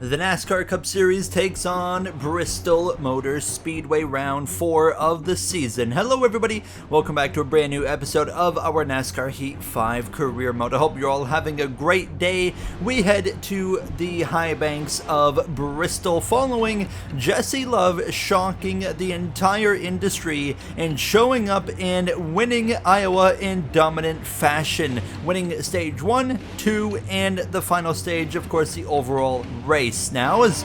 The NASCAR Cup Series takes on Bristol Motor Speedway round 4 of the season. Hello everybody, welcome back to a brand new episode of our NASCAR Heat 5 career mode. I hope you're all having a great day. We head to the high banks of Bristol following Jesse Love shocking the entire industry and showing up and winning Iowa in dominant fashion. Winning stage 1, 2, and the final stage, of course, the overall race. Now as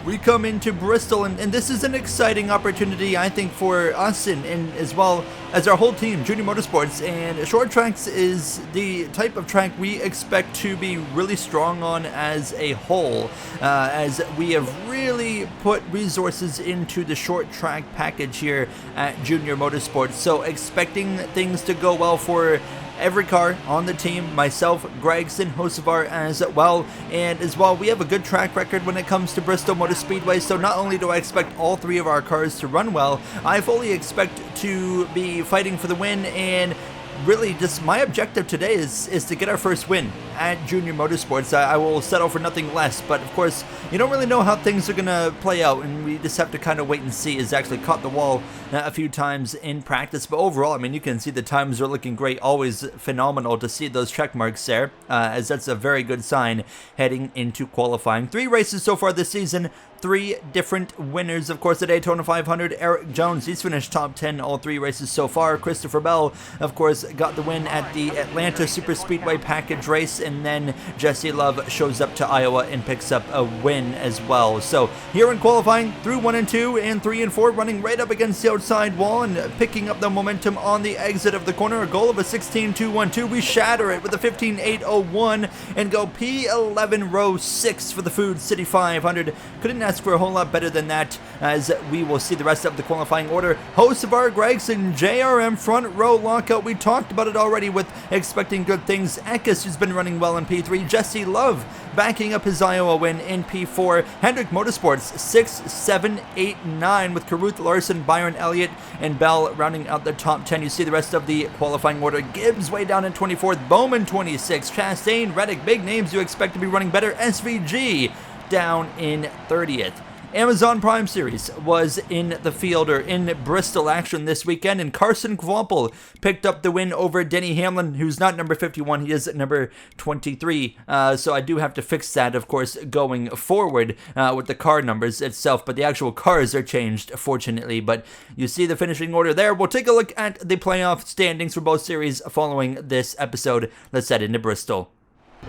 we come into Bristol, and this is an exciting opportunity, I think, for us and as well as our whole team, Junior Motorsports. And short tracks is the type of track we expect to be really strong on as a whole, as we have really put resources into the short track package here at Junior Motorsports. So expecting things to go well for every car on the team, myself, Gregson, Hocevar as well. And as well, we have a good track record when it comes to Bristol Motor Speedway, so not only do I expect all 3 of our cars to run well, I fully expect to be fighting for the win. And really, just my objective today is to get our first win at Junior Motorsports. I will settle for nothing less, but of course, you don't really know how things are going to play out, and we just have to kind of wait and see. Has actually caught the wall a few times in practice, but overall, I mean, you can see the times are looking great. Always phenomenal to see those check marks there, as that's a very good sign heading into qualifying. 3 races so far this season, 3 different winners. Of course, the Daytona 500, Eric Jones, he's finished top 10 all 3 races so far. Christopher Bell, of course, got the win at the Atlanta Super Speedway package race, and then Jesse Love shows up to Iowa and picks up a win as well. So here in qualifying, through 1 and 2 and 3 and 4, running right up against the outside wall and picking up the momentum on the exit of the corner. A goal of a 16.212. We shatter it with a 15.801 and go P11 row 6 for the Food City 500. Couldn't ask for a whole lot better than that, as we will see the rest of the qualifying order. Hocevar, Gregson, JRM front row lockout. We talked about it already with expecting good things. Eckes, who's been running well in P3. Jesse Love backing up his Iowa win in P4. Hendrick Motorsports 6, 7, 8, 9 with Caruth, Larson, Byron, Elliott, and Bell rounding out the top 10. You see the rest of the qualifying order. Gibbs way down in 24th. Bowman 26. Chastain, Reddick, big names you expect to be running better. SVG down in 30th. Amazon Prime Series was in the field, or in Bristol action this weekend, and Carson Kvapil picked up the win over Denny Hamlin, who's not number 51, he is number 23, so I do have to fix that, of course, going forward with the car numbers itself, but the actual cars are changed, fortunately. But you see the finishing order there. We'll take a look at the playoff standings for both series following this episode. Let's head into Bristol.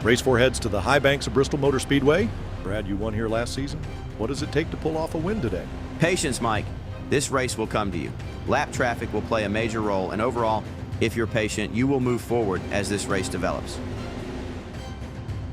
Race 4 heads to the high banks of Bristol Motor Speedway. Brad, you won here last season. What does it take to pull off a win today? Patience, Mike. This race will come to you. Lap traffic will play a major role, and overall, if you're patient, you will move forward as this race develops.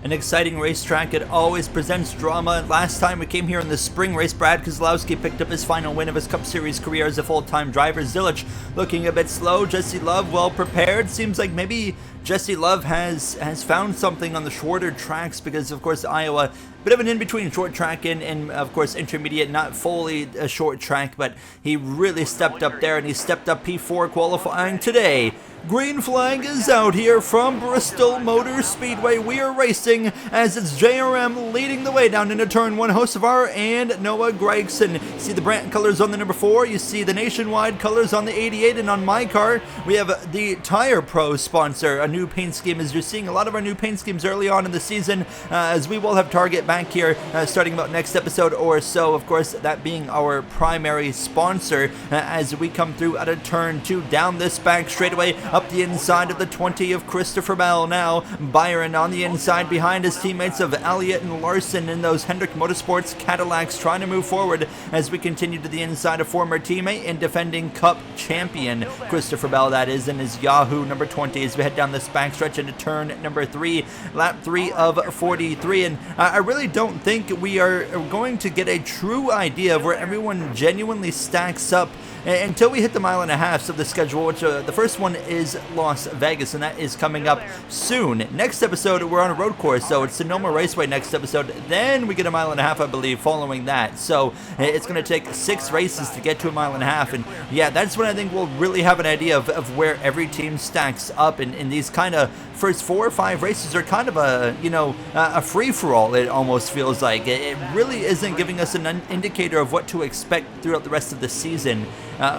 An exciting racetrack, it always presents drama. Last time we came here in the spring race, Brad Keselowski picked up his final win of his Cup Series career as a full-time driver. Zilich looking a bit slow. Jesse Love well prepared. Seems like maybe Jesse Love has found something on the shorter tracks, because of course Iowa, bit of an in-between short track and of course intermediate, not fully a short track, but he really stepped up there, and he stepped up P4 qualifying today. Green flag is out here from Bristol Motor Speedway. We are racing as it's JRM leading the way down into turn 1. Hocevar and Noah Gregson. See the brand colors on the number 4. You see the nationwide colors on the 88, and on my car we have the Tire Pro sponsor, a new paint scheme, as you're seeing a lot of our new paint schemes early on in the season, as we will have Target back here starting about next episode or so, of course that being our primary sponsor, as we come through out of turn 2 down this back straightaway. Up the inside of the 20 of Christopher Bell now. Byron on the inside behind his teammates of Elliott and Larson in those Hendrick Motorsports Cadillacs, trying to move forward as we continue to the inside of former teammate and defending Cup champion Christopher Bell, that is, in his Yahoo number 20, as we head down this backstretch into turn number 3, lap 3 of 43. And I really don't think we are going to get a true idea of where everyone genuinely stacks up until we hit the 1.5 miles of the schedule, which the first one is Las Vegas, and that is coming up soon. Next episode, we're on a road course, so it's Sonoma Raceway next episode. Then we get 1.5 miles, I believe, following that. So it's going to take 6 races to get to 1.5 miles, and yeah, that's when I think we'll really have an idea of where every team stacks up in these kind of first 4 or 5 races are kind of a free-for-all, it almost feels like. It really isn't giving us an indicator of what to expect throughout the rest of the season.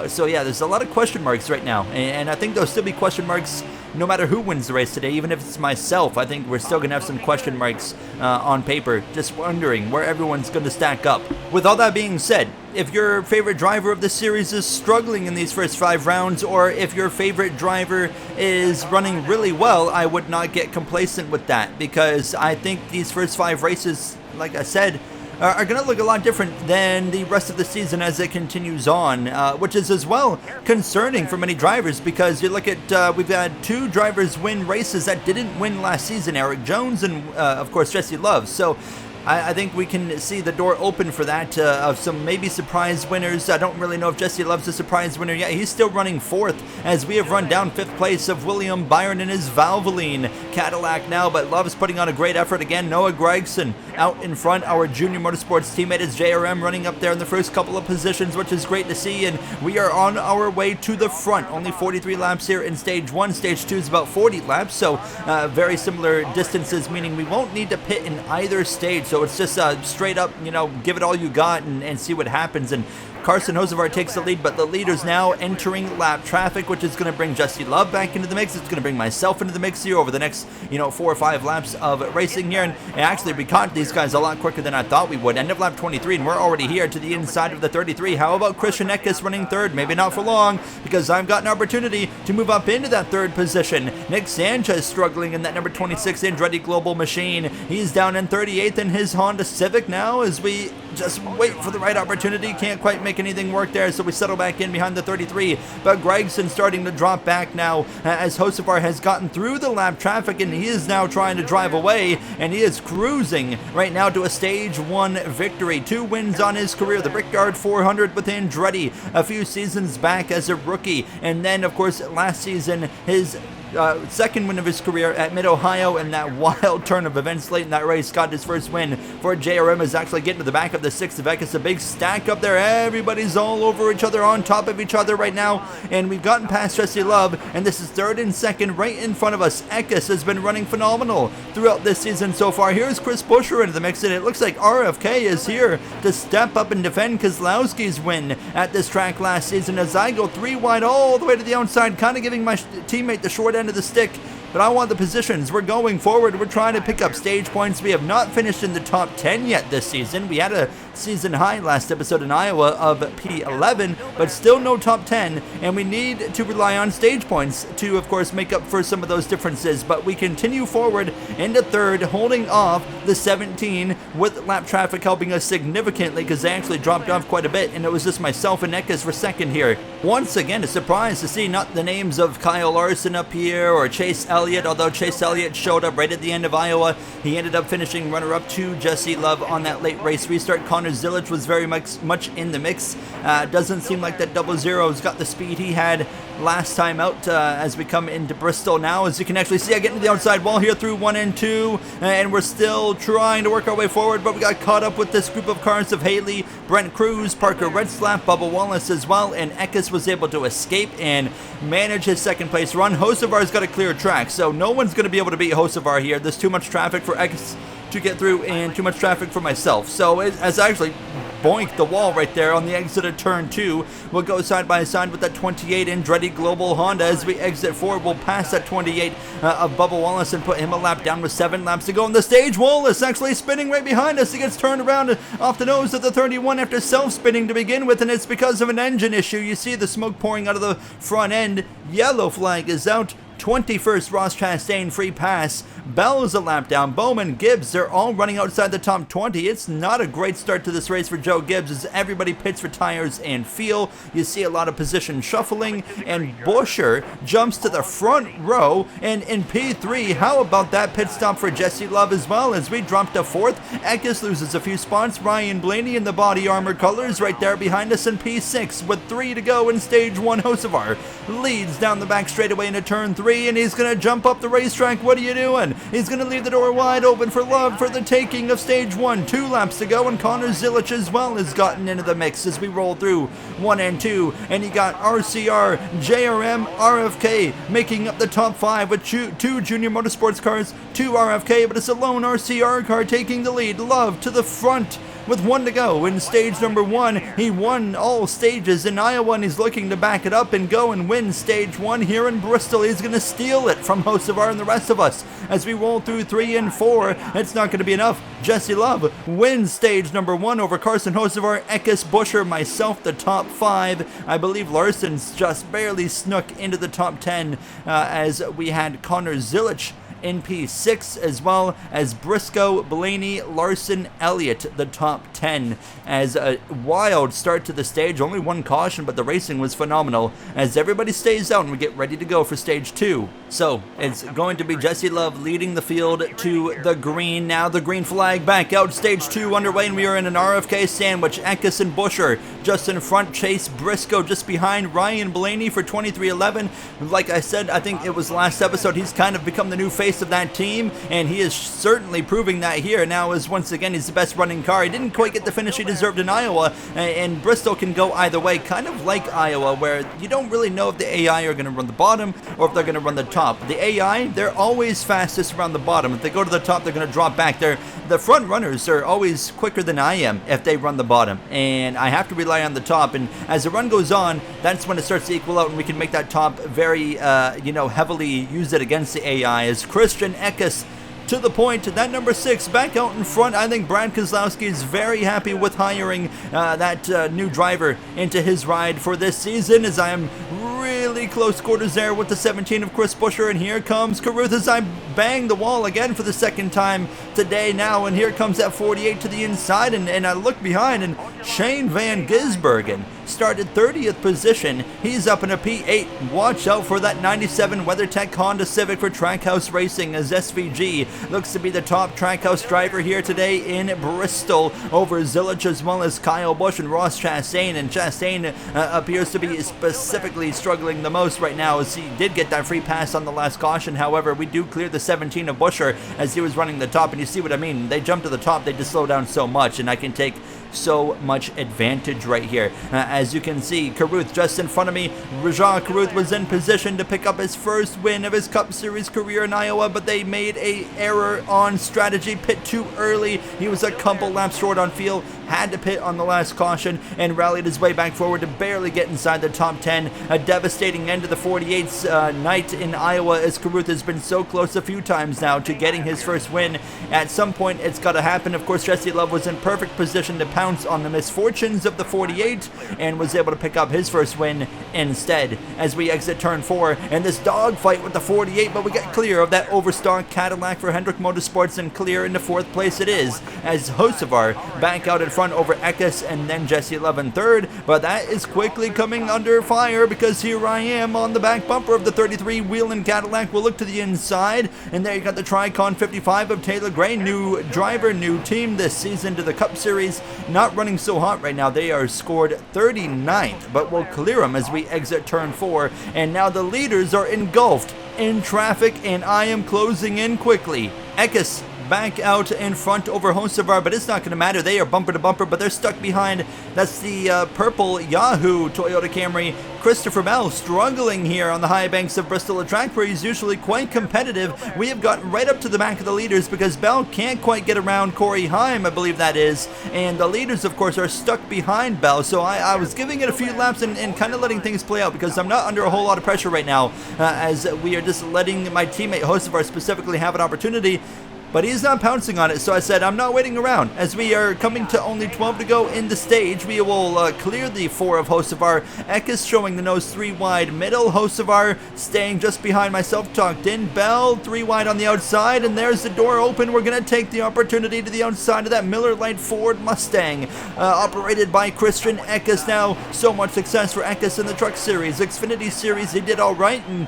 So yeah, there's a lot of question marks right now, and I think there'll still be question marks no matter who wins the race today. Even if it's myself, I think we're still going to have some question marks on paper, just wondering where everyone's going to stack up. With all that being said, if your favorite driver of the series is struggling in these first 5 rounds, or if your favorite driver is running really well, I would not get complacent with that, because I think these first 5 races, like I said, are going to look a lot different than the rest of the season as it continues on, which is as well concerning for many drivers, because you look at, we've had 2 drivers win races that didn't win last season, Eric Jones and, of course, Jesse Love. So I think we can see the door open for that, of some maybe surprise winners. I don't really know if Jesse Love's a surprise winner yet. He's still running 4th, as we have run down 5th place of William Byron in his Valvoline Cadillac now, but Love's putting on a great effort again. Noah Gregson out in front. Our junior motorsports teammate is JRM running up there in the first couple of positions, which is great to see, and we are on our way to the front. Only 43 laps here in stage 1. Stage 2 is about 40 laps, so very similar distances, meaning we won't need to pit in either stage. So it's just straight up, give it all you got and see what happens. And Carson Hocevar takes the lead, but the leader's now entering lap traffic, which is going to bring Jesse Love back into the mix. It's going to bring myself into the mix here over the next, 4 or 5 laps of racing here. And actually, we caught these guys a lot quicker than I thought we would. End of lap 23, and we're already here to the inside of the 33. How about Christian Eckes running 3rd? Maybe not for long, because I've got an opportunity to move up into that 3rd position. Nick Sanchez struggling in that number 26 Andretti Global machine. He's down in 38th in his Honda Civic now, as we just wait for the right opportunity. Can't quite make anything work there, so we settle back in behind the 33. But Gregson starting to drop back now, as Hocevar has gotten through the lap traffic, and he is now trying to drive away, and he is cruising right now to a stage 1 victory. 2 wins on his career, the Brickyard 400 with Andretti a few seasons back as a rookie, and then of course last season his second win of his career at Mid-Ohio, and that wild turn of events late in that race got his first win for JRM, is actually getting to the back of the 6th of Eckes. A big stack up there. Everybody's all over each other, on top of each other right now, and we've gotten past Jesse Love, and this is 3rd and 2nd right in front of us. Eckes has been running phenomenal throughout this season so far. Here's Chris Buescher into the mix, and it looks like RFK is here to step up and defend Kozlowski's win at this track last season, as I go 3 wide all the way to the outside, kind of giving my teammate the short end of the stick. But I want the positions. We're going forward. We're trying to pick up stage points. We have not finished in the top 10 yet this season. We had a season high last episode in Iowa of P11, but still no top 10, and we need to rely on stage points to, of course, make up for some of those differences. But we continue forward into 3rd, holding off the 17, with lap traffic helping us significantly, because they actually dropped off quite a bit, and it was just myself and Eckes for 2nd here. Once again, a surprise to see not the names of Kyle Larson up here or Chase Elliott, although Chase Elliott showed up right at the end of Iowa. He ended up finishing runner-up to Jesse Love on that late race restart. Connor Zilic was very much in the mix. Doesn't seem like that 00's got the speed he had last time out, as we come into Bristol now. As you can actually see, I get into the outside wall here through 1 and 2, and we're still trying to work our way forward, but we got caught up with this group of cars of Haley, Brent Cruz, Parker Redslap, Bubba Wallace as well, and Eckes was able to escape and manage his 2nd place run. Hocevar's got a clear track, so no one's going to be able to beat Hocevar here. There's too much traffic for Eckes to get through, and too much traffic for myself. So as I actually boink the wall right there on the exit of turn 2, we'll go side by side with that 28 Andretti Global Honda. As we exit forward, we'll pass that 28 of Bubba Wallace and put him a lap down with 7 laps to go on the stage. Wallace actually spinning right behind us. He gets turned around off the nose of the 31 after self-spinning to begin with, and it's because of an engine issue. You see the smoke pouring out of the front end. Yellow flag is out. 21st Ross Chastain free pass. Bell's a lap down. Bowman, Gibbs, they're all running outside the top 20. It's not a great start to this race for Joe Gibbs, as everybody pits for tires and feel. You see a lot of position shuffling, and Buescher jumps to the front row, and in P3, how about that pit stop for Jesse Love as well, as we drop to 4th. Eckes loses a few spots. Ryan Blaney in the body armor colors right there behind us in P6 with 3 to go in stage 1. Hocevar leads down the back straightaway into turn 3, and he's going to jump up the racetrack. What are you doing? He's going to leave the door wide open for Love for the taking of stage 1. 2 laps to go, and Connor Zilic as well has gotten into the mix as we roll through 1 and 2. And you got RCR, JRM, RFK making up the top 5 with 2 Junior Motorsports cars, 2 RFK, but it's a lone RCR car taking the lead. Love to the front with 1 to go in stage number 1. He won all stages in Iowa, and he's looking to back it up and go and win stage 1 here in Bristol. He's going to steal it from Hocevar and the rest of us as we roll through 3 and 4. It's not going to be enough. Jesse Love wins stage number 1 over Carson Hocevar, Eckes, Buscher, myself, the top 5. I believe Larson's just barely snuck into the top 10 as we had Connor Zilic in P6, as well as Briscoe, Blaney, Larson, Elliott, the top 10. As a wild start to the stage, only 1 caution, but the racing was phenomenal as everybody stays out and we get ready to go for stage 2. So it's going to be Jesse Love leading the field to the green. Now the green flag back out, stage 2 underway, and we are in an RFK sandwich. Eckes and Buscher just in front, Chase Briscoe just behind, Ryan Blaney for 2311. Like I said, I think it was last episode, he's kind of become the new face of that team, and he is certainly proving that here now, as once again he's the best running car. He didn't quite get the finish he deserved in Iowa, and Bristol can go either way, kind of like Iowa, where you don't really know if the AI are going to run the bottom or if they're going to run the top. The AI, they're always fastest around the bottom. If they go to the top, they're going to drop back. The front runners are always quicker than I am if they run the bottom, and I have to rely on the top. And as the run goes on, that's when it starts to equal out, and we can make that top very heavily use it against the AI. As Christian Eckes to the point, that number 6 back out in front. I think Brad Kozlowski is very happy with hiring that new driver into his ride for this season, as I am really close quarters there with the 17 of Chris Buscher. And here comes Carruth as I bang the wall again for the 2nd time today now, and here comes that 48 to the inside, and I look behind, and Shane Van Gisbergen started 30th position. He's up in a P8. Watch out for that 97 WeatherTech Honda Civic for Trackhouse Racing, as SVG looks to be the top Trackhouse driver here today in Bristol over Zilic, as well as Kyle Busch and Ross Chastain. And Chastain appears to be specifically struggling the most right now, as he did get that free pass on the last caution. However, we do clear the 17 of Buscher as he was running the top, and you see what I mean. They jump to the top, they just slow down so much, and I can take so much advantage right here. As you can see, Carruth just in front of me. Rajah Carruth was in position to pick up his first win of his Cup Series career in Iowa, but they made a error on strategy, pit too early. He was a couple laps short on field, had to pit on the last caution, and rallied his way back forward to barely get inside the top 10. A devastating end to the 48's night in Iowa, as Carruth has been so close a few times now to getting his first win. At some point, it's got to happen. Of course, Jesse Love was in perfect position to pounce on the misfortunes of the 48 and was able to pick up his first win instead as we exit turn 4 and this dogfight with the 48, but we get clear of that overstock Cadillac for Hendrick Motorsports, and clear into 4th place it is, as Hocevar back out in front over Eckes, and then Jesse Love in 3rd, but that is quickly coming under fire because here I am on the back bumper of the 33 Whelen Cadillac. We'll look to the inside, and there you got the Tricon 55 of Taylor Gray, new driver, new team this season to the Cup Series, not running so hot right now. They are scored 39th, but we'll clear them as we exit turn 4, and now the leaders are engulfed in traffic, and I am closing in quickly. Eckes back out in front over Hocevar, but it's not going to matter. They are bumper to bumper, but they're stuck behind. That's the purple Yahoo Toyota Camry. Christopher Bell struggling here on the high banks of Bristol, a track where he's usually quite competitive. We have gotten right up to the back of the leaders because Bell can't quite get around Corey Heim, I believe that is, and the leaders, of course, are stuck behind Bell. So I was giving it a few laps and kind of letting things play out because I'm not under a whole lot of pressure right now, as we are just letting my teammate Hocevar specifically have an opportunity. But he's not pouncing on it, so I said I'm not waiting around. As we are coming to only 12 to go in the stage, we will clear the 4 of Hocevar. Eckes showing the nose 3 wide middle. Hocevar staying just behind myself, tucked in. Bell 3 wide on the outside, and there's the door open. We're going to take the opportunity to the outside of that Miller Lite Ford Mustang, operated by Christian Eckes. Now, so much success for Eckes in the Truck Series. Xfinity Series, he did all right and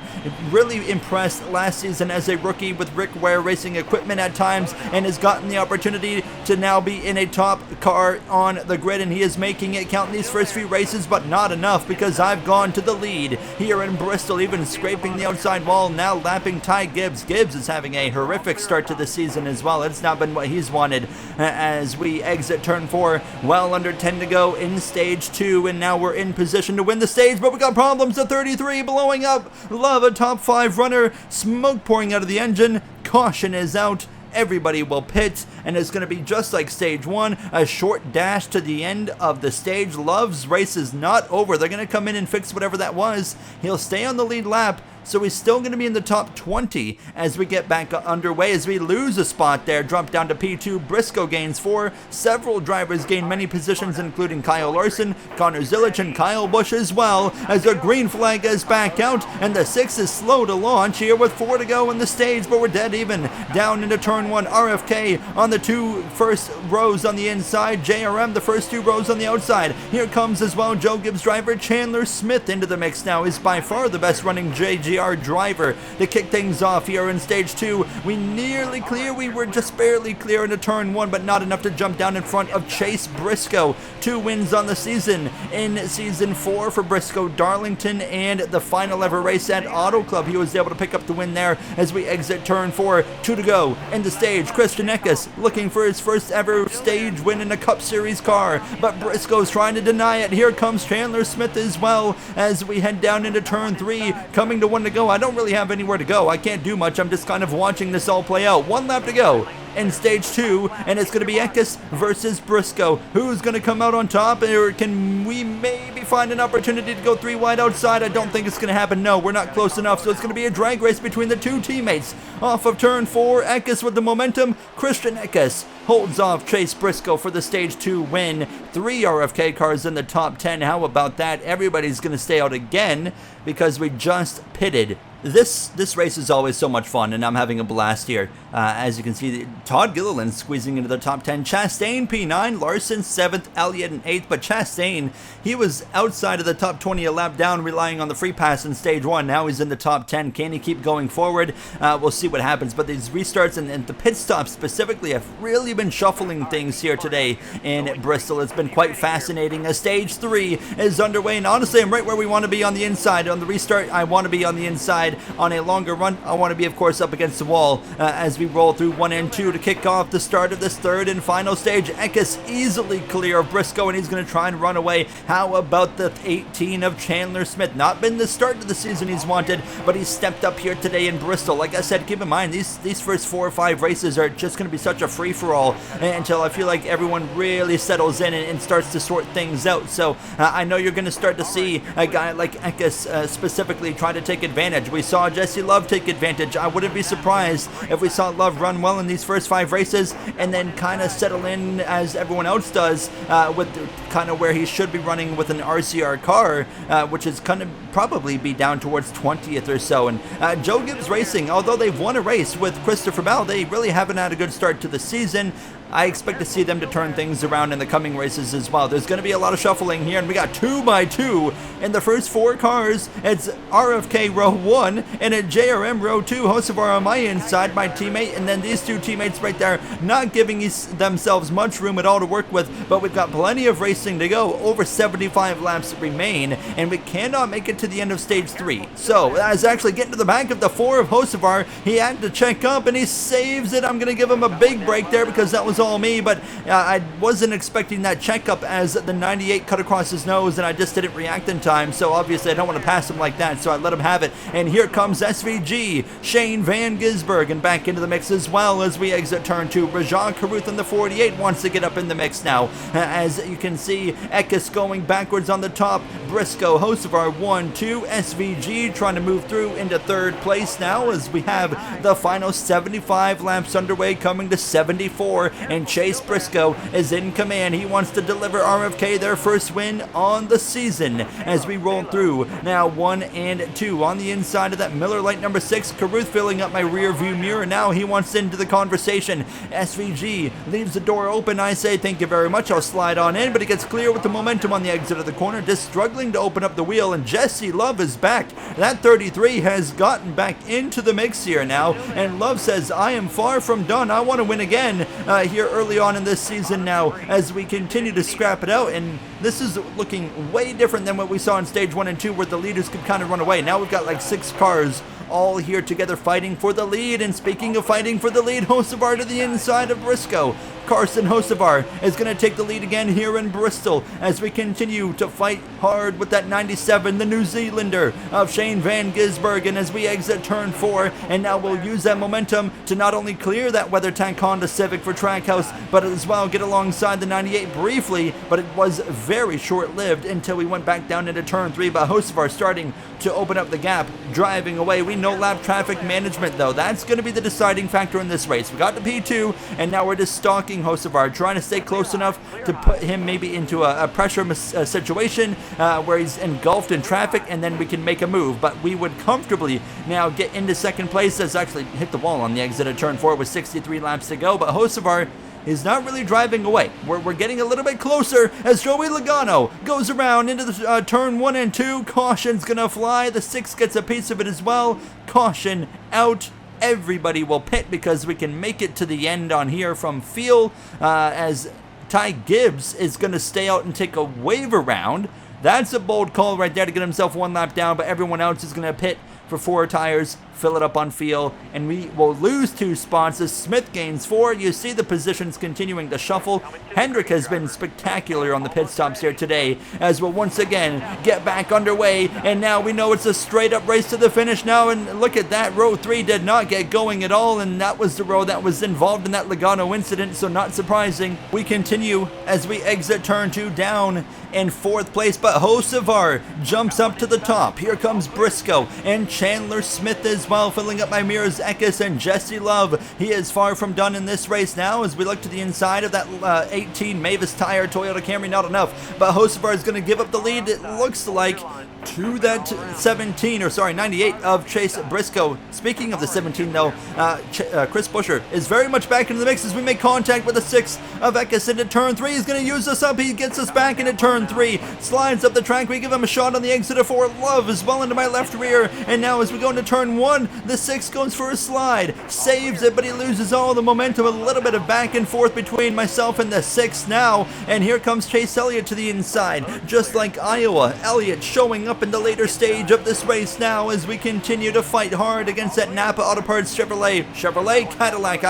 really impressed last season as a rookie with Rick Ware Racing Equipment at at times and has gotten the opportunity to now be in a top car on the grid, and he is making it count in these first few races, but not enough because I've gone to the lead here in Bristol, even scraping the outside wall, now lapping Ty Gibbs. Gibbs is having a horrific start to the season as well. It's not been what he's wanted as we exit turn 4, well under 10 to go in stage 2, and now we're in position to win the stage, but we got problems. The 33 blowing up. Love a top 5 runner. Smoke pouring out of the engine. Caution is out. Everybody will pit, and it's going to be just like stage 1, a short dash to the end of the stage. Love's race is not over. They're going to come in and fix whatever that was. He'll stay on the lead lap, so he's still going to be in the top 20 as we get back underway. As we lose a spot there, drop down to P2. Briscoe gains 4. Several drivers gain many positions, including Kyle Larson, Connor Zillich, and Kyle Busch as well, as the green flag is back out, and the 6 is slow to launch here with 4 to go in the stage, but we're dead even. Down into turn 1, RFK on the 2 first rows on the inside, JRM the first 2 rows on the outside. Here comes as well Joe Gibbs driver Chandler Smith into the mix now. Is by far the best running JGR driver to kick things off here in stage 2. We nearly clear. We were just barely clear into turn 1, but not enough to jump down in front of Chase Briscoe. 2 wins on the season in season 4 for Briscoe Darlington, and the final ever race at Auto Club. He was able to pick up the win there as we exit turn 4. 2 to go in the stage. Christian Eckes looking for his first ever stage win in a Cup Series car, but Briscoe's trying to deny it. Here comes Chandler Smith as well as we head down into turn 3, coming to 1 to go. I don't really have anywhere to go. I can't do much. I'm just kind of watching this all play out. 1 lap to go in stage 2, and it's going to be Eckes versus Briscoe. Who's going to come out on top, or can we maybe find an opportunity to go 3 wide outside? I don't think it's going to happen. No, we're not close enough, so it's going to be a drag race between the 2 teammates. Off of turn 4, Eckes with the momentum. Christian Eckes holds off Chase Briscoe for the stage 2 win. 3 RFK cars in the top 10. How about that? Everybody's going to stay out again because we just pitted. This race is always so much fun, and I'm having a blast here. As you can see, Todd Gilliland squeezing into the top 10. Chastain P9, Larson 7th, Elliott in 8th, but Chastain, he was outside of the top 20 a lap down, relying on the free pass in stage 1. Now he's in the top 10. Can he keep going forward? We'll see what happens, but these restarts and the pit stops specifically have really been shuffling things here today in Bristol. It's been quite fascinating as stage 3 is underway, and honestly, I'm right where we want to be on the inside. On the restart, I want to be on the inside. On a longer run, I want to be, of course, up against the wall as we roll through 1 and 2 to kick off the start of this 3rd and final stage. Eckes easily clear of Briscoe, and he's going to try and run away. How about the 18 of Chandler Smith? Not been the start to the season he's wanted, but he's stepped up here today in Bristol. Like I said, keep in mind, these first 4 or 5 races are just going to be such a free-for-all until I feel like everyone really settles in and starts to sort things out. So I know you're going to start to see a guy like Eckes specifically try to take advantage. We saw Jesse Love take advantage. I wouldn't be surprised if we saw Love run well in these first 5 races and then kind of settle in as everyone else does with kind of where he should be running with an RCR car, which is kind of probably be down towards 20th or so. And Joe Gibbs Racing, although they've won a race with Christopher Bell, they really haven't had a good start to the season. I expect to see them to turn things around in the coming races as well. There's going to be a lot of shuffling here, and we got 2x2 in the first 4 cars. It's RFK row 1 and a JRM row 2. Hocevar on my inside, my teammate, and then these 2 teammates right there not giving themselves much room at all to work with, but we've got plenty of racing to go. Over 75 laps remain, and we cannot make it to the end of stage 3. So, as actually getting to the back of the 4 of Hocevar, he had to check up, and he saves it. I'm going to give him a big break there because that was all me, but I wasn't expecting that checkup as the 98 cut across his nose, and I just didn't react in time, so obviously I don't want to pass him like that, so I let him have it. And here comes SVG, Shane Van Gisberg, and back into the mix as well as we exit turn 2. Rajah Caruth in the 48 wants to get up in the mix now. As you can see, Eckes going backwards on the top, Briscoe, Hocevar 1-2, SVG trying to move through into 3rd place now as we have the final 75 laps underway, coming to 74, and Chase Briscoe is in command. He wants to deliver RFK their first win on the season as we roll through now 1 and 2 on the inside of that Miller Lite number 6. Caruth filling up my rear view mirror. Now he wants into the conversation. SVG leaves the door open. I say thank you very much. I'll slide on in, but he gets clear with the momentum on the exit of the corner, just struggling to open up the wheel, and Jesse Love is back. That 33 has gotten back into the mix here now, and Love says, I am far from done. I want to win again here early on in this season now as we continue to scrap it out, and this is looking way different than what we saw in stage 1 and 2 where the leaders could kind of run away. Now we've got like 6 cars all here together fighting for the lead, and speaking of fighting for the lead, Hocevar to the inside of Briscoe. Carson Hocevar is going to take the lead again here in Bristol as we continue to fight hard with that 97, the New Zealander of Shane Van Gisbergen, as we exit turn 4, and now we'll use that momentum to not only clear that WeatherTech Honda Civic for Trackhouse, but as well get alongside the 98 briefly, but it was very short-lived until we went back down into turn 3, but Hocevar starting to open up the gap, driving away. We know lap traffic management though, that's going to be the deciding factor in this race. We got the P2, and now we're just stalking Hocevar, trying to stay close enough to put him maybe into a pressure situation where he's engulfed in traffic, and then we can make a move. But we would comfortably now get into second place. As actually hit the wall on the exit of turn 4 with 63 laps to go, but Hocevar is not really driving away. We're getting a little bit closer as Joey Logano goes around into the turn 1 and 2. Caution's gonna fly. The 6 gets a piece of it as well. Caution out. Everybody will pit because we can make it to the end on here from Field as Ty Gibbs is going to stay out and take a wave around. That's a bold call right there to get himself 1 lap down, but everyone else is going to pit for 4 tires, fill it up on Field, and we will lose 2 spots as Smith gains 4. You see the positions continuing to shuffle. Hendrick has been spectacular on the pit stops here today as we'll once again get back underway, and now we know it's a straight up race to the finish now, and look at that, row 3 did not get going at all, and that was the row that was involved in that Logano incident, so not surprising. We continue as we exit turn 2 down in 4th place, but Hocevar jumps up to the top. Here comes Briscoe and Chandler Smith as well, filling up my mirrors. Eckes and Jesse Love. He is far from done in this race now as we look to the inside of that 18 Mavis Tire Toyota Camry. Not enough, but Hocevar is going to give up the lead, it looks like, to that 98 of Chase Briscoe. Speaking of the 17 though, Chris Buescher is very much back into the mix as we make contact with the 6 of Eckes into turn 3. He's going to use us up. He gets us back into turn 3, slides up the track. We give him a shot on the exit of 4. Love is well into my left rear, and now as we go into turn 1, the 6 goes for a slide, saves it, but he loses all the momentum. A little bit of back and forth between myself and the 6 now, and here comes Chase Elliott to the inside. Just like Iowa, Elliott showing up in the later stage of this race now as we continue to fight hard against that Napa Auto Parts Chevrolet Cadillac,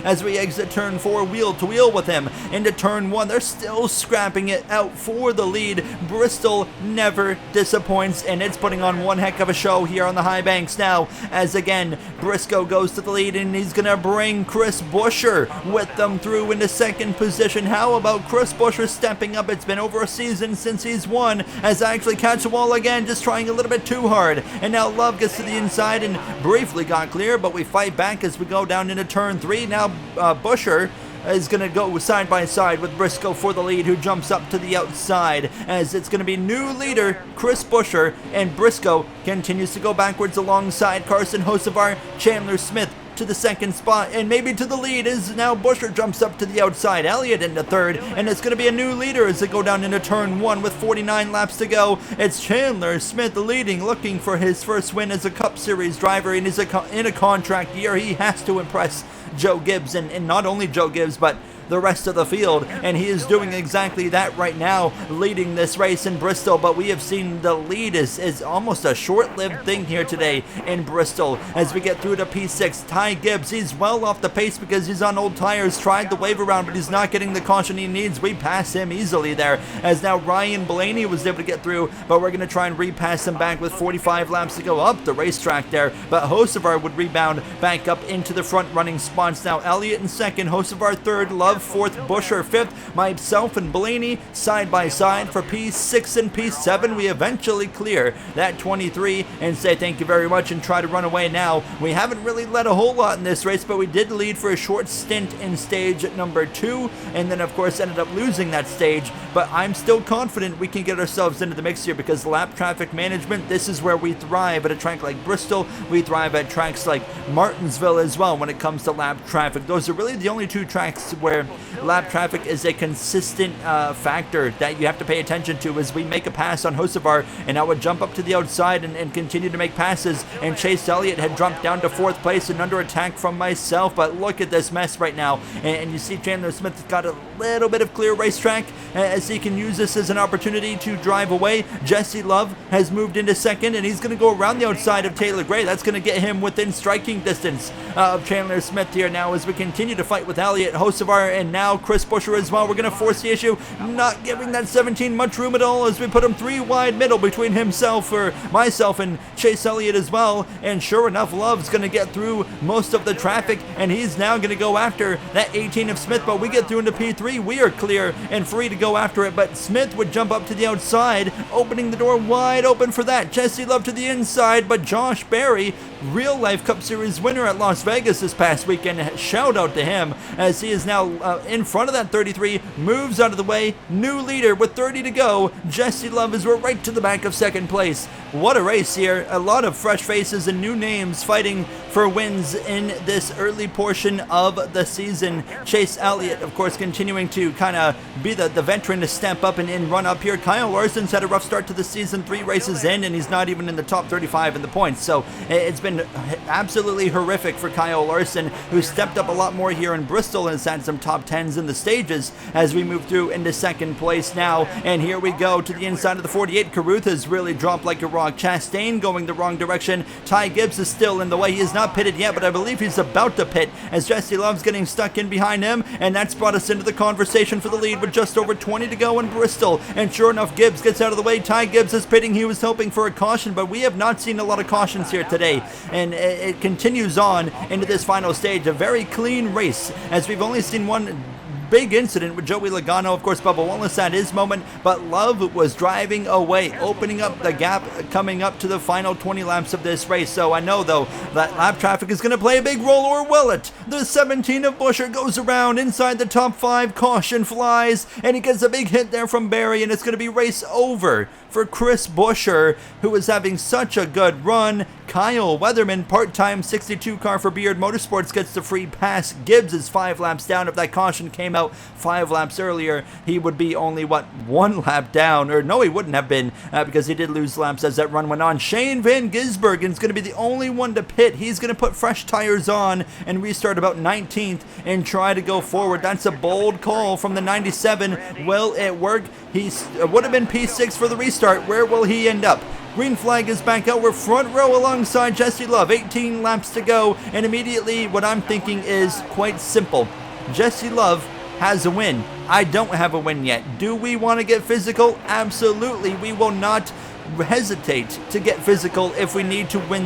as we exit turn 4 wheel to wheel with him into turn 1. They're still scrapping it out for the lead. Bristol never disappoints, and it's putting on one heck of a show here on the high banks now, as again Briscoe goes to the lead, and he's gonna bring Chris Buescher with them through into second position. How about Chris Buescher stepping up? It's been over a season since he's won, as I actually catch the wall again, just trying a little bit too hard, and now Love gets to the inside and briefly got clear, but we fight back as we go down into turn 3. Now Buescher is going to go side by side with Briscoe for the lead, who jumps up to the outside, as it's going to be new leader Chris Buescher, and Briscoe continues to go backwards alongside Carson Hocevar. Chandler Smith to the second spot, and maybe to the lead is now Buescher jumps up to the outside. Elliott into third, and it's going to be a new leader as they go down into turn 1 with 49 laps to go. It's Chandler Smith leading, looking for his first win as a Cup Series driver, and he's in a contract year. He has to impress Joe Gibbs, and not only Joe Gibbs, but the rest of the field, and he is doing exactly that right now, leading this race in Bristol. But we have seen the lead is almost a short-lived thing here today in Bristol as we get through to P6. Ty Gibbs, he's well off the pace because he's on old tires, tried the wave around, but he's not getting the caution he needs. We pass him easily there, as now Ryan Blaney was able to get through, but we're going to try and repass him back with 45 laps to go up the racetrack there. But Hocevar would rebound back up into the front running spots now. Elliott in second, Hocevar third, Love 4th, Busher 5th, myself and Blaney side by side for P6 and P7. We eventually clear that 23 and say thank you very much and try to run away now. We haven't really led a whole lot in this race, but we did lead for a short stint in stage number 2, and then of course ended up losing that stage, but I'm still confident we can get ourselves into the mix here because lap traffic management, this is where we thrive at a track like Bristol. We thrive at tracks like Martinsville as well when it comes to lap traffic. Those are really the only 2 tracks where lap traffic is a consistent factor that you have to pay attention to. As we make a pass on Hocevar, and I would jump up to the outside and continue to make passes, and Chase Elliott had dropped down to 4th place and under attack from myself. But look at this mess right now, and you see Chandler Smith has got a little bit of clear racetrack as he can use this as an opportunity to drive away. Jesse Love has moved into 2nd, and he's going to go around the outside of Taylor Gray. That's going to get him within striking distance of Chandler Smith here now as we continue to fight with Elliott, Hocevar, and now Chris Busher as well. We're going to force the issue, not giving that 17 much room at all as we put him 3 wide middle between himself, or myself, and Chase Elliott as well. And sure enough, Love's going to get through most of the traffic, and he's now going to go after that 18 of Smith, but we get through into P3. We are clear and free to go after it, but Smith would jump up to the outside, opening the door wide open for that. Jesse Love to the inside, but Josh Berry, real life Cup Series winner at Las Vegas this past weekend, shout out to him as he is now in front of that 33, moves out of the way, new leader with 30 to go. Jesse Love is right to the back of 2nd place. What a race here. A lot of fresh faces and new names fighting for wins in this early portion of the season. Chase Elliott, of course, continuing to kind of be the veteran to step up and run up here. Kyle Larson's had a rough start to the season, 3 races in, and he's not even in the top 35 in the points. So it's been absolutely horrific for Kyle Larson, who stepped up a lot more here in Bristol and has had some top 10s in the stages as we move through into 2nd place now. And here we go to the inside of the 48. Carruth has really dropped like a rock. Chastain going the wrong direction. Ty Gibbs is still in the way. He is not pitted yet, but I believe he's about to pit as Jesse Love's getting stuck in behind him, and that's brought us into the conversation for the lead with just over 20 to go in Bristol. And sure enough, Gibbs gets out of the way. Ty Gibbs is pitting. He was hoping for a caution, but we have not seen a lot of cautions here today, and it continues on into this final stage. A very clean race as we've only seen one big incident with Joey Logano. Of course, Bubba Wallace had his moment, but Love was driving away, opening up the gap coming up to the final 20 laps of this race. So I know, though, that lap traffic is going to play a big role, or will it? The 17 of Busher goes around inside the top 5. Caution flies, and he gets a big hit there from Barry, and it's going to be race over for Chris Busher, who is having such a good run. Kyle Weatherman, part-time 62 car for Beard Motorsports, gets the free pass. Gibbs is 5 laps down. If that caution came out 5 laps earlier, he would be only, 1 lap down? Or no, he wouldn't have been, because he did lose laps as that run went on. Shane Van Gisbergen is going to be the only one to pit. He's going to put fresh tires on and restart about 19th and try to go forward. That's a bold call from the 97. Will it work? He would have been P6 for the restart. Where will he end up? Green flag is back out. We're front row alongside Jesse Love. 18 laps to go, and immediately what I'm thinking is quite simple. Jesse Love has a win. I don't have a win yet. Do we want to get physical? Absolutely. We will not hesitate to get physical if we need to win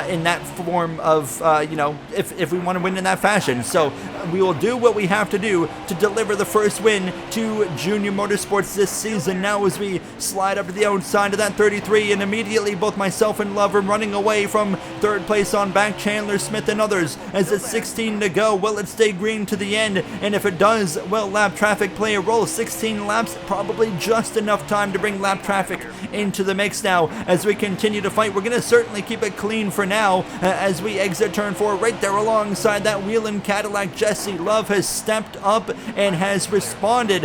in that form of, if we want to win in that fashion. So we will do what we have to do to deliver the first win to Junior Motorsports this season. Now as we slide up to the outside of that 33, and immediately both myself and Love are running away from 3rd place on back. Chandler Smith and others as it's 16 to go. Will it stay green to the end? And if it does, will lap traffic play a role? 16 laps, probably just enough time to bring lap traffic into the mix now as we continue to fight. We're going to certainly keep it clean for now as we exit turn 4 right there alongside that Wheelin' Cadillac. Jesse Love has stepped up and has responded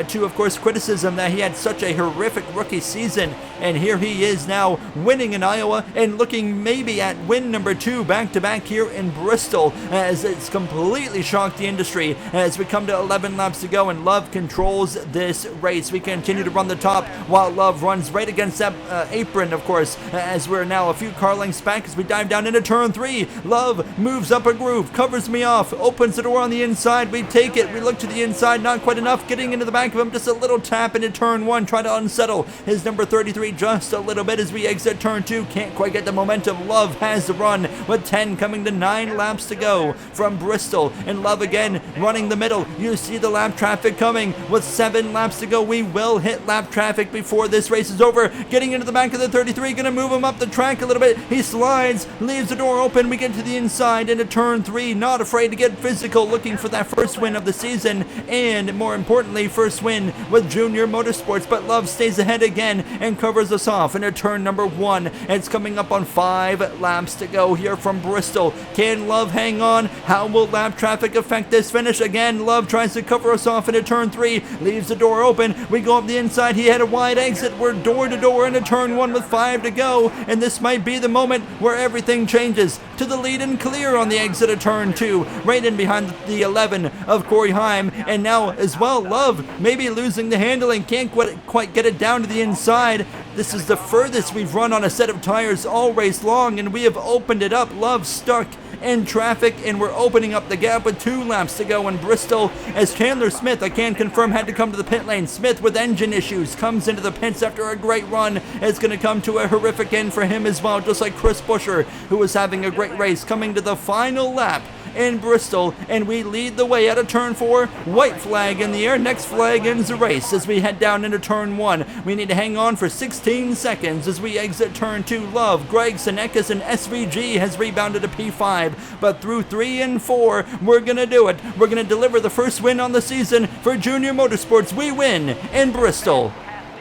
to, of course, criticism that he had such a horrific rookie season, and here he is now winning in Iowa and looking maybe at win number 2 back-to-back here in Bristol, as it's completely shocked the industry as we come to 11 laps to go, and Love controls this race. We continue to run the top while Love runs right against that apron, of course, as we're now a few car lengths back as we dive down into turn 3. Love moves up a groove, covers me off, opens the door door on the inside. We take it. We look to the inside. Not quite enough. Getting into the back of him. Just a little tap into turn 1. Try to unsettle his number 33 just a little bit as we exit turn 2. Can't quite get the momentum. Love has the run with 10 coming to 9 laps to go from Bristol. And Love again running the middle. You see the lap traffic coming with 7 laps to go. We will hit lap traffic before this race is over. Getting into the back of the 33. Going to move him up the track a little bit. He slides. Leaves the door open. We get to the inside into turn 3. Not afraid to get physical. Looking for that first win of the season. And more importantly, first win with Junior Motorsports. But Love stays ahead again and covers us off into turn number 1. It's coming up on 5 laps to go here from Bristol. Can Love hang on? How will lap traffic affect this finish? Again, Love tries to cover us off into turn 3. Leaves the door open. We go up the inside. He had a wide exit. We're door to door into turn 1 with 5 to go. And this might be the moment where everything changes to the lead and clear on the exit of turn 2. Right in behind the 11 of Corey Heim. And now as well, Love maybe losing the handling. Can't quite get it down to the inside. This is the furthest we've run on a set of tires all race long, and we have opened it up. Love stuck in traffic, and we're opening up the gap with 2 laps to go in Bristol as Chandler Smith, I can confirm, had to come to the pit lane. Smith with engine issues comes into the pits after a great run. It's going to come to a horrific end for him as well, just like Chris Buescher, who was having a great race, coming to the final lap in Bristol, and we lead the way out of turn 4. White flag in the air. Next flag ends the race as we head down into turn 1. We need to hang on for 16 seconds as we exit turn 2. Love, Greg, Senekis, and SVG has rebounded to P5, but through 3 and 4, we're gonna do it. We're gonna deliver the first win on the season for Junior Motorsports. We win in Bristol.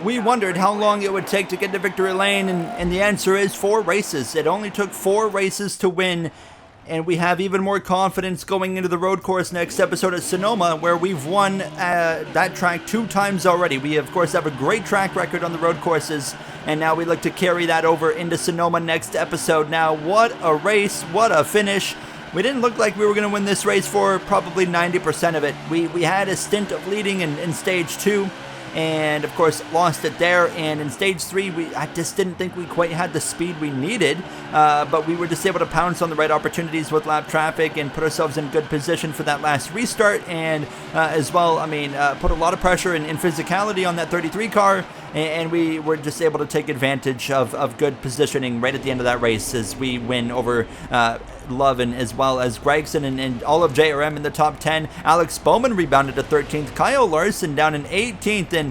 We wondered how long it would take to get to victory lane, and the answer is 4 races. It only took 4 races to win. And we have even more confidence going into the road course next episode at Sonoma, where we've won that track 2 times already. We, of course, have a great track record on the road courses, and now we look to carry that over into Sonoma next episode. Now, what a race, what a finish. We didn't look like we were going to win this race for probably 90% of it. We had a stint of leading in stage 2. And of course lost it there, and in stage 3 I just didn't think we quite had the speed we needed, but we were just able to pounce on the right opportunities with lap traffic and put ourselves in good position for that last restart, and as well, put a lot of pressure and physicality on that 33 car, and we were just able to take advantage of good positioning right at the end of that race as we win over Love, and as well as Gregson and all of JRM in the top 10. Alex Bowman rebounded to 13th. Kyle Larson down in 18th, and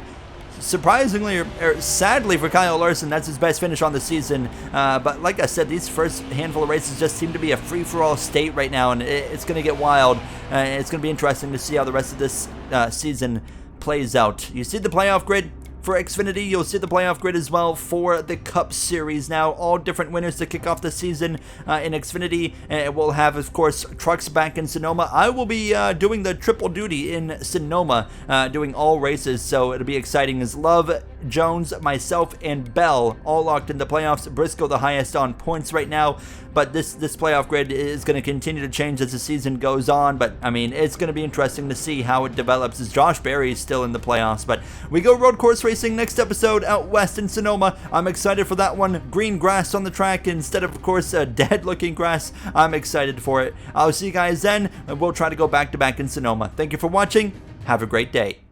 surprisingly, or sadly for Kyle Larson, that's his best finish on the season. But like I said, these first handful of races just seem to be a free-for-all state right now, and it's going to get wild. It's going to be interesting to see how the rest of this season plays out. You see the playoff grid for Xfinity. You'll see the playoff grid as well for the Cup Series. Now, all different winners to kick off the season in Xfinity. We'll have, of course, trucks back in Sonoma. I will be doing the triple duty in Sonoma, doing all races, so it'll be exciting as Love, Jones, myself, and Bell all locked in the playoffs. Briscoe the highest on points right now, but this playoff grid is going to continue to change as the season goes on. But it's going to be interesting to see how it develops as Josh Berry is still in the playoffs. But we go road course racing next episode out west in Sonoma. I'm excited for that one. Green grass on the track instead of course, dead looking grass. I'm excited for it. I'll see you guys then, and we'll try to go back to back in Sonoma. Thank you for watching. Have a great day.